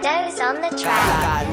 Doze on the track.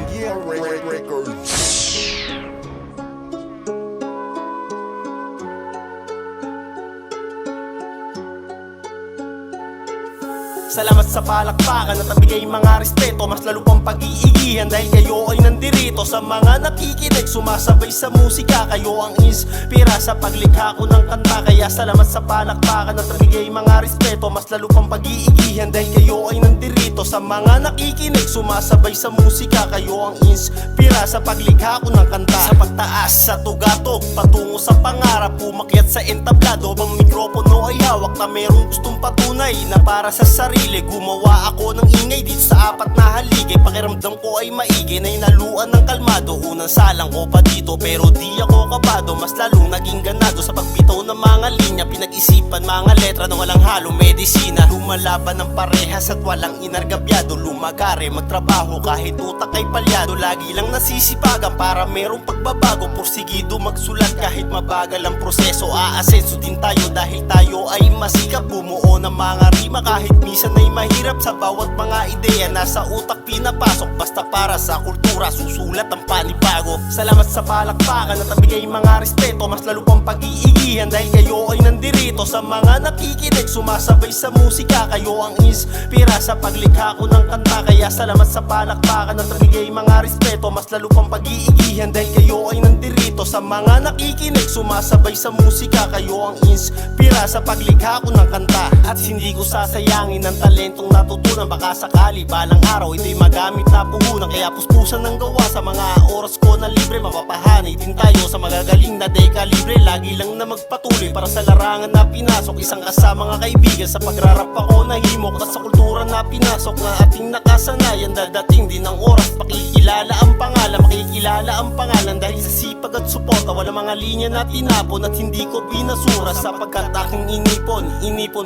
Salamat sa palakpakan at nabigay mga respeto, mas lalo pang pag-iigihan dahil kayo ay nandirito. Sa mga nakikinig, sumasabay sa musika, kayo ang inspira sa paglikha ko ng kanta. Kaya salamat sa palakpakan at nabigay mga respeto, mas lalo pang pag-iigihan dahil kayo ay nandirito. Sa mga nakikinig, sumasabay sa musika, kayo ang inspira sa paglikha ko ng kanta. Sa pagtaas, sa tugatog, patungo sa pangarap, umakyat sa entablado, bang mikropono ay hawak na merong gustong patunay na para sa sarili. Gumawa ako ng ingay dito sa apat na haligay. Pakiramdam ko ay maigi na inaluan ng kalmado. Unang salang ko pa dito pero di ako kabado. Mas lalong naging ganado sa pagbitaw ng mga linya. Pinag-isipan mga letra na walang halong medisina. Lumalaban ng parehas at walang inargabyado. Lumagare, magtrabaho kahit utak ay palyado. Lagi lang nasisipagan para merong pagbabago. Porsigido magsulat kahit mabagal ang proseso. Aasenso din tayo dahil tayo ay masikap. Bumuo ng mga rima kahit minsan ay mahirap. Sa bawat mga ideya nasa utak pinapasok. Basta para sa kultura susulat ang panibago. Salamat sa palakpakan at nabigay mga respeto, mas lalo pang pag-iigihan dahil kayo ay nandirito. Sa mga nakikinig, sumasabay sa musika, kayo ang inspira sa paglikha ko ng kanta. Kaya salamat sa palakpakan at nabigay mga respeto, mas lalo pang pag-iigihan dahil kayo ay nandirito. Sa mga nakikinig, sumasabay sa musika, kayo ang inspira sa paglikha ko ng kanta. At hindi ko sasayangin ang talentong natutunan. Baka sakali balang araw ito'y magamit na puhunan. Kaya puspusan ng gawa sa mga oras ko na libre. Mapapahanay din tayo sa magagaling na dekalibre. Lagi lang na magpatuloy para sa larangan na pinasok. Isang kasama mga kaibigan sa pagrarap ako nahimok. At sa kultura na pinasok na ating nakasanayan. Dadating din ang oras, makikilala ang pangalan. Makikilala ang pangalan dahil sa sipag at suporta. Wala mga linya na tinapon at hindi ko binasura. Sapagkat aking inipon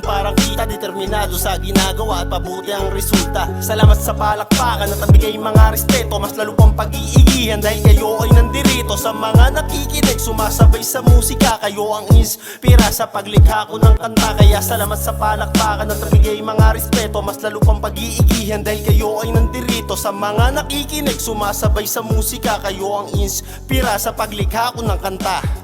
parang kita. Determinado sa ginagawa at pabuti ang resulta. Salamat sa palakpakan at nabigay mga respeto, mas lalo pang pag-iigihan dahil kayo ay nandirito. Sa mga nakikinig, sumasabay sa musika, kayo ang inspira sa paglikha ko ng kanta. Kaya salamat sa palakpakan at nabigay mga respeto, mas lalo pang pag-iigihan dahil kayo ay nandirito. Sa mga nakikinig, sumasabay sa musika, kayo ang inspira sa paglikha ko ng kanta.